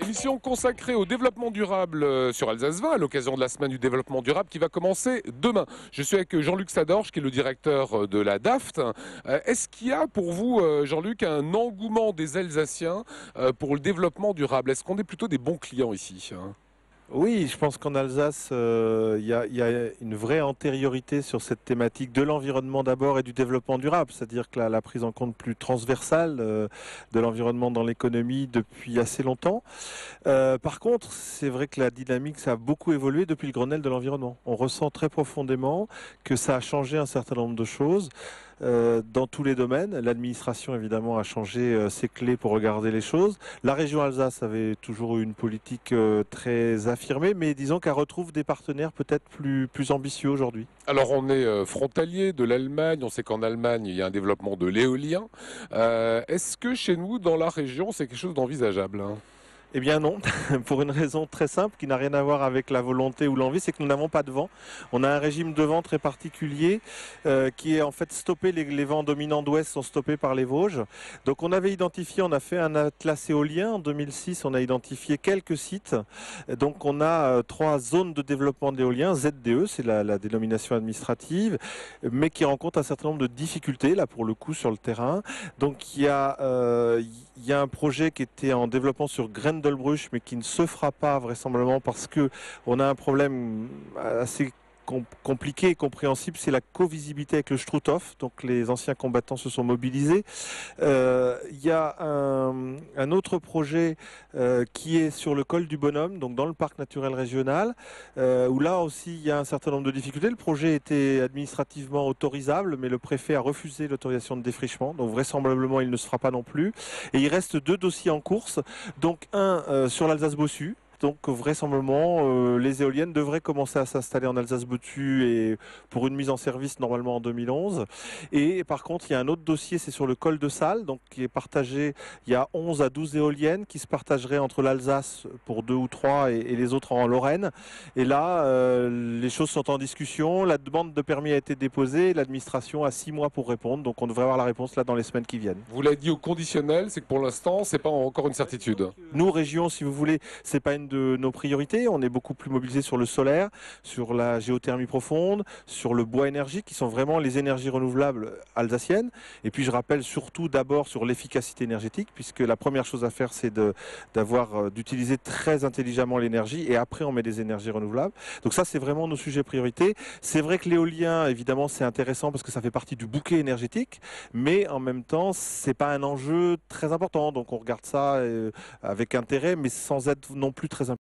Émission consacrée au développement durable sur Alsace 20 à l'occasion de la semaine du développement durable qui va commencer demain. Je suis avec Jean-Luc Sadorge qui est le directeur de la DAFT. Est-ce qu'il y a pour vous, Jean-Luc, un engouement des Alsaciens pour le développement durable? Est-ce qu'on est plutôt des bons clients ici? Oui, je pense qu'en Alsace, il y a une vraie antériorité sur cette thématique de l'environnement d'abord et du développement durable, c'est-à-dire que la prise en compte plus transversale de l'environnement dans l'économie depuis assez longtemps. Par contre, c'est vrai que la dynamique, ça a beaucoup évolué depuis le Grenelle de l'environnement. On ressent très profondément que ça a changé un certain nombre de choses. Dans tous les domaines. L'administration, évidemment, a changé ses clés pour regarder les choses. La région Alsace avait toujours eu une politique très affirmée, mais disons qu'elle retrouve des partenaires peut-être plus ambitieux aujourd'hui. Alors on est frontalier de l'Allemagne, on sait qu'en Allemagne il y a un développement de l'éolien. Est-ce que chez nous, dans la région, c'est quelque chose d'envisageable? Eh bien non, pour une raison très simple qui n'a rien à voir avec la volonté ou l'envie, c'est que nous n'avons pas de vent. On a un régime de vent très particulier qui est en fait stoppé, les vents dominants d'ouest sont stoppés par les Vosges. Donc on avait identifié, on a fait un atlas éolien en 2006, on a identifié quelques sites. Donc on a 3 zones de développement d'éolien, ZDE, c'est la dénomination administrative, mais qui rencontrent un certain nombre de difficultés là pour le coup sur le terrain. Donc il y a un projet qui était en développement sur Grendelbruch, mais qui ne se fera pas vraisemblablement parce que on a un problème assez compliqué et compréhensible, c'est la co-visibilité avec le Struthof. Donc les anciens combattants se sont mobilisés. Il y a un autre projet qui est sur le col du Bonhomme, donc dans le parc naturel régional, où là aussi il y a un certain nombre de difficultés. Le projet était administrativement autorisable, mais le préfet a refusé l'autorisation de défrichement, donc vraisemblablement il ne se fera pas non plus. Et il reste 2 dossiers en course, donc un sur l'Alsace-Bossu. Donc vraisemblablement, les éoliennes devraient commencer à s'installer en Alsace-Bottu et pour une mise en service normalement en 2011. Et par contre, il y a un autre dossier, c'est sur le col de Salle, donc qui est partagé. Il y a 11 à 12 éoliennes qui se partageraient entre l'Alsace pour 2 ou 3 et les autres en Lorraine. Et là, les choses sont en discussion. La demande de permis a été déposée. L'administration a 6 mois pour répondre. Donc on devrait avoir la réponse là dans les semaines qui viennent. Vous l'avez dit au conditionnel, c'est que pour l'instant, c'est pas encore une certitude. Nous, région, si vous voulez, c'est pas une de nos priorités. On est beaucoup plus mobilisé sur le solaire, sur la géothermie profonde, sur le bois énergie, qui sont vraiment les énergies renouvelables alsaciennes. Et puis je rappelle surtout d'abord sur l'efficacité énergétique, puisque la première chose à faire, c'est d'utiliser très intelligemment l'énergie, et après on met des énergies renouvelables. Donc ça, c'est vraiment nos sujets priorités. C'est vrai que l'éolien, évidemment, c'est intéressant parce que ça fait partie du bouquet énergétique, mais en même temps, c'est pas un enjeu très important. Donc on regarde ça avec intérêt, mais sans être non plus très important.